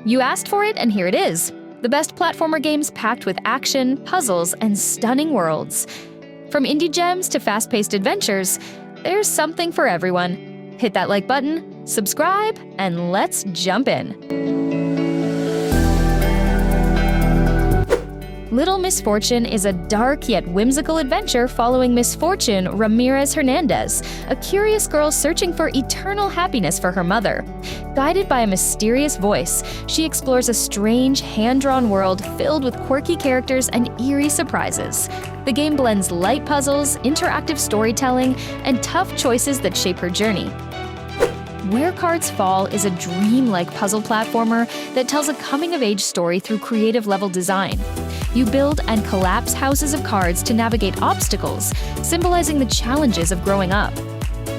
You asked for it, and here it is. The best platformer games packed with action, puzzles, and stunning worlds. From indie gems to fast-paced adventures, there's something for everyone. Hit that like button, subscribe, and let's jump in. Little Misfortune is a dark yet whimsical adventure following Misfortune Ramirez Hernandez, a curious girl searching for eternal happiness for her mother. Guided by a mysterious voice, she explores a strange, hand-drawn world filled with quirky characters and eerie surprises. The game blends light puzzles, interactive storytelling, and tough choices that shape her journey. Where Cards Fall is a dreamlike puzzle platformer that tells a coming-of-age story through creative level design. You build and collapse houses of cards to navigate obstacles, symbolizing the challenges of growing up.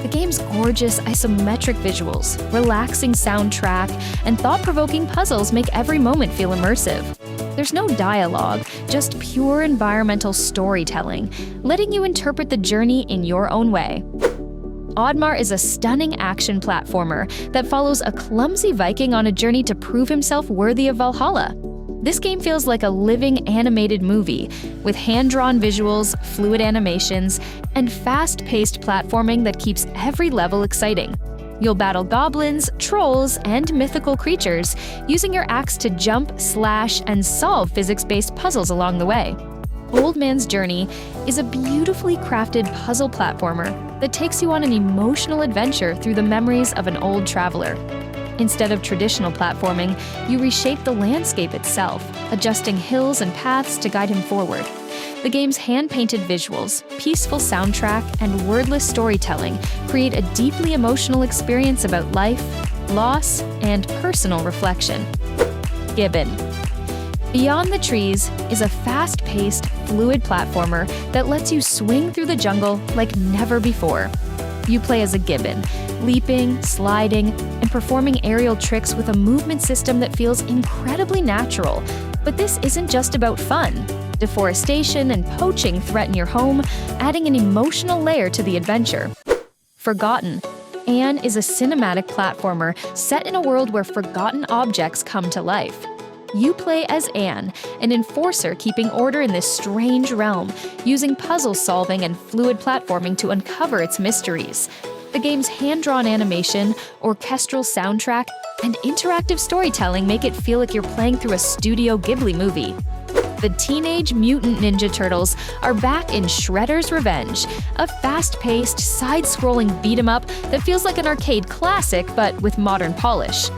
The game's gorgeous isometric visuals, relaxing soundtrack, and thought-provoking puzzles make every moment feel immersive. There's no dialogue, just pure environmental storytelling, letting you interpret the journey in your own way. Oddmar is a stunning action platformer that follows a clumsy Viking on a journey to prove himself worthy of Valhalla. This game feels like a living animated movie, with hand-drawn visuals, fluid animations, and fast-paced platforming that keeps every level exciting. You'll battle goblins, trolls, and mythical creatures, using your axe to jump, slash, and solve physics-based puzzles along the way. Old Man's Journey is a beautifully crafted puzzle platformer that takes you on an emotional adventure through the memories of an old traveler. Instead of traditional platforming, you reshape the landscape itself, adjusting hills and paths to guide him forward. The game's hand-painted visuals, peaceful soundtrack, and wordless storytelling create a deeply emotional experience about life, loss, and personal reflection. Gibbon. Beyond the Trees is a fast-paced, fluid platformer that lets you swing through the jungle like never before. You play as a gibbon, leaping, sliding, and performing aerial tricks with a movement system that feels incredibly natural. But this isn't just about fun. Deforestation and poaching threaten your home, adding an emotional layer to the adventure. Forgotten. Anne is a cinematic platformer set in a world where forgotten objects come to life. You play as Anne, an enforcer keeping order in this strange realm, using puzzle solving and fluid platforming to uncover its mysteries. The game's hand-drawn animation, orchestral soundtrack, and interactive storytelling make it feel like you're playing through a Studio Ghibli movie. The Teenage Mutant Ninja Turtles are back in Shredder's Revenge, a fast-paced, side-scrolling beat-em-up that feels like an arcade classic but with modern polish.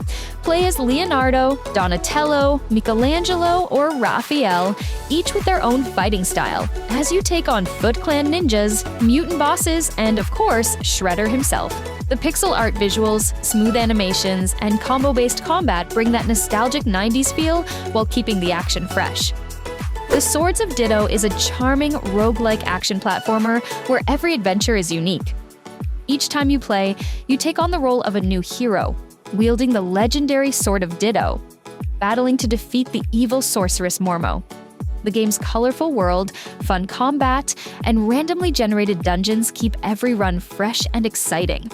Play as Leonardo, Donatello, Michelangelo, or Raphael, each with their own fighting style, as you take on Foot Clan ninjas, mutant bosses, and of course, Shredder himself. The pixel art visuals, smooth animations, and combo-based combat bring that nostalgic 90s feel while keeping the action fresh. The Swords of Ditto is a charming, roguelike action platformer where every adventure is unique. Each time you play, you take on the role of a new hero, wielding the legendary Sword of Ditto, battling to defeat the evil sorceress Mormo. The game's colorful world, fun combat, and randomly generated dungeons keep every run fresh and exciting.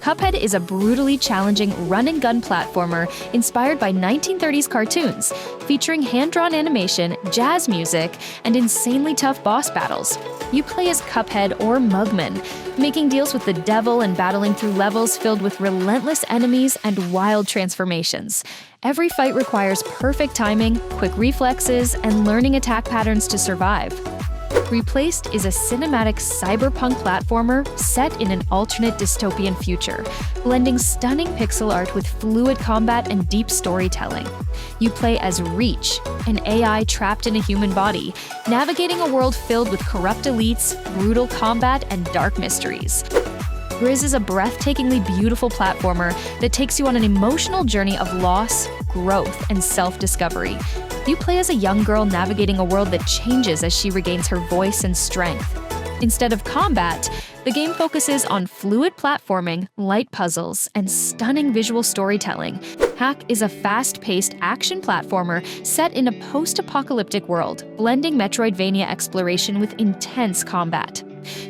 Cuphead is a brutally challenging run-and-gun platformer inspired by 1930s cartoons, featuring hand-drawn animation, jazz music, and insanely tough boss battles. You play as Cuphead or Mugman, making deals with the devil and battling through levels filled with relentless enemies and wild transformations. Every fight requires perfect timing, quick reflexes, and learning attack patterns to survive. Replaced is a cinematic cyberpunk platformer set in an alternate dystopian future, blending stunning pixel art with fluid combat and deep storytelling. You play as Reach, an AI trapped in a human body, navigating a world filled with corrupt elites, brutal combat, and dark mysteries. Grizz is a breathtakingly beautiful platformer that takes you on an emotional journey of loss, growth, and self-discovery. You play as a young girl navigating a world that changes as she regains her voice and strength. Instead of combat, the game focuses on fluid platforming, light puzzles, and stunning visual storytelling. Hack is a fast-paced action platformer set in a post-apocalyptic world, blending Metroidvania exploration with intense combat.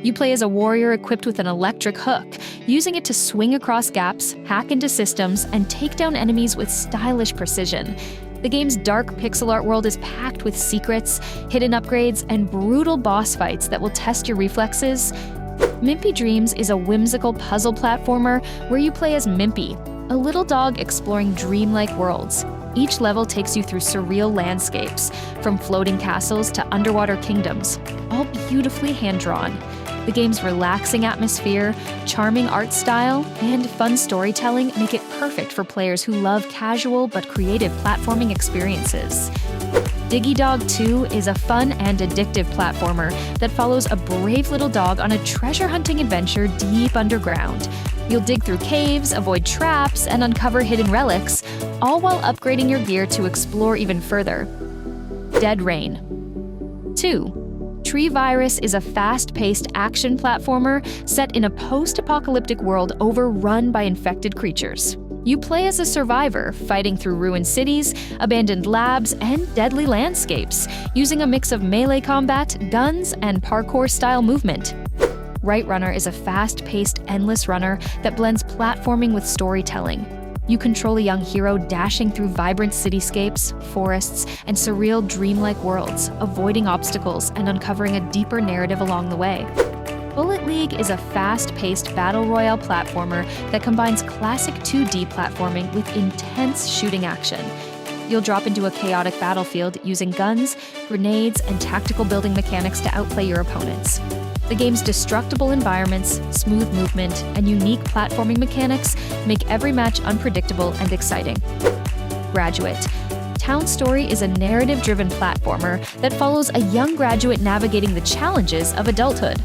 You play as a warrior equipped with an electric hook, using it to swing across gaps, hack into systems, and take down enemies with stylish precision. The game's dark pixel art world is packed with secrets, hidden upgrades, and brutal boss fights that will test your reflexes. Mimpy Dreams is a whimsical puzzle platformer where you play as Mimpy, a little dog exploring dreamlike worlds. Each level takes you through surreal landscapes, from floating castles to underwater kingdoms, all beautifully hand-drawn. The game's relaxing atmosphere, charming art style, and fun storytelling make it perfect for players who love casual but creative platforming experiences. Diggy Dog 2 is a fun and addictive platformer that follows a brave little dog on a treasure-hunting adventure deep underground. You'll dig through caves, avoid traps, and uncover hidden relics, all while upgrading your gear to explore even further. Dead Rain 2. Tree Virus is a fast-paced action platformer set in a post-apocalyptic world overrun by infected creatures. You play as a survivor, fighting through ruined cities, abandoned labs, and deadly landscapes, using a mix of melee combat, guns, and parkour-style movement. Right Runner is a fast-paced, endless runner that blends platforming with storytelling. You control a young hero dashing through vibrant cityscapes, forests, and surreal dreamlike worlds, avoiding obstacles and uncovering a deeper narrative along the way. Bullet League is a fast-paced battle royale platformer that combines classic 2D platforming with intense shooting action. You'll drop into a chaotic battlefield using guns, grenades, and tactical building mechanics to outplay your opponents. The game's destructible environments, smooth movement, and unique platforming mechanics make every match unpredictable and exciting. Graduate. Town Story is a narrative-driven platformer that follows a young graduate navigating the challenges of adulthood.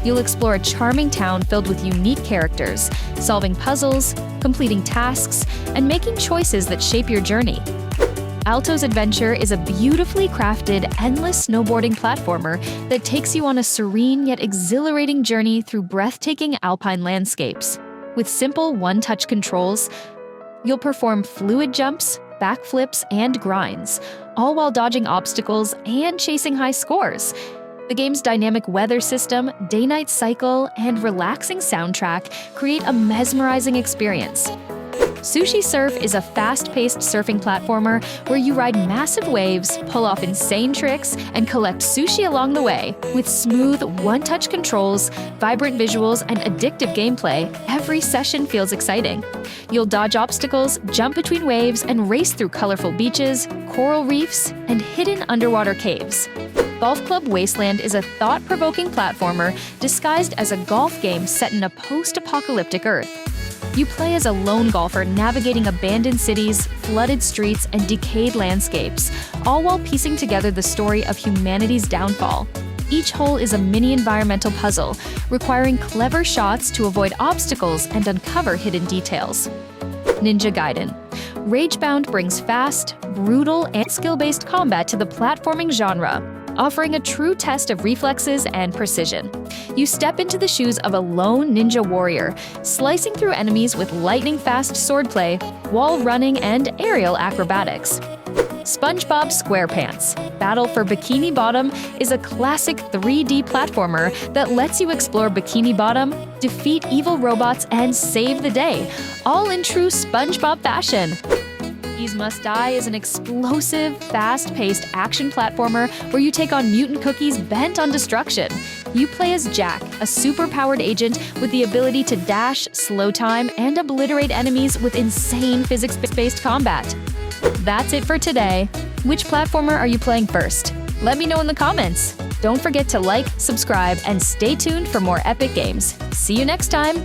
You'll explore a charming town filled with unique characters, solving puzzles, completing tasks, and making choices that shape your journey. Alto's Adventure is a beautifully crafted, endless snowboarding platformer that takes you on a serene yet exhilarating journey through breathtaking alpine landscapes. With simple one-touch controls, you'll perform fluid jumps, backflips, and grinds, all while dodging obstacles and chasing high scores. The game's dynamic weather system, day-night cycle, and relaxing soundtrack create a mesmerizing experience. Sushi Surf is a fast-paced surfing platformer where you ride massive waves, pull off insane tricks, and collect sushi along the way. With smooth, one-touch controls, vibrant visuals, and addictive gameplay, every session feels exciting. You'll dodge obstacles, jump between waves, and race through colorful beaches, coral reefs, and hidden underwater caves. Golf Club Wasteland is a thought-provoking platformer disguised as a golf game set in a post-apocalyptic Earth. You play as a lone golfer navigating abandoned cities, flooded streets, and decayed landscapes, all while piecing together the story of humanity's downfall. Each hole is a mini environmental puzzle, requiring clever shots to avoid obstacles and uncover hidden details. Ninja Gaiden. Ragebound brings fast, brutal, and skill-based combat to the platforming genre, offering a true test of reflexes and precision. You step into the shoes of a lone ninja warrior, slicing through enemies with lightning-fast swordplay, wall running, and aerial acrobatics. SpongeBob SquarePants Battle for Bikini Bottom is a classic 3D platformer that lets you explore Bikini Bottom, defeat evil robots, and save the day, all in true SpongeBob fashion. Cookies Must Die is an explosive, fast-paced action platformer where you take on mutant cookies bent on destruction. You play as Jack, a super-powered agent with the ability to dash, slow time, and obliterate enemies with insane physics-based combat. That's it for today. Which platformer are you playing first? Let me know in the comments. Don't forget to like, subscribe, and stay tuned for more epic games. See you next time!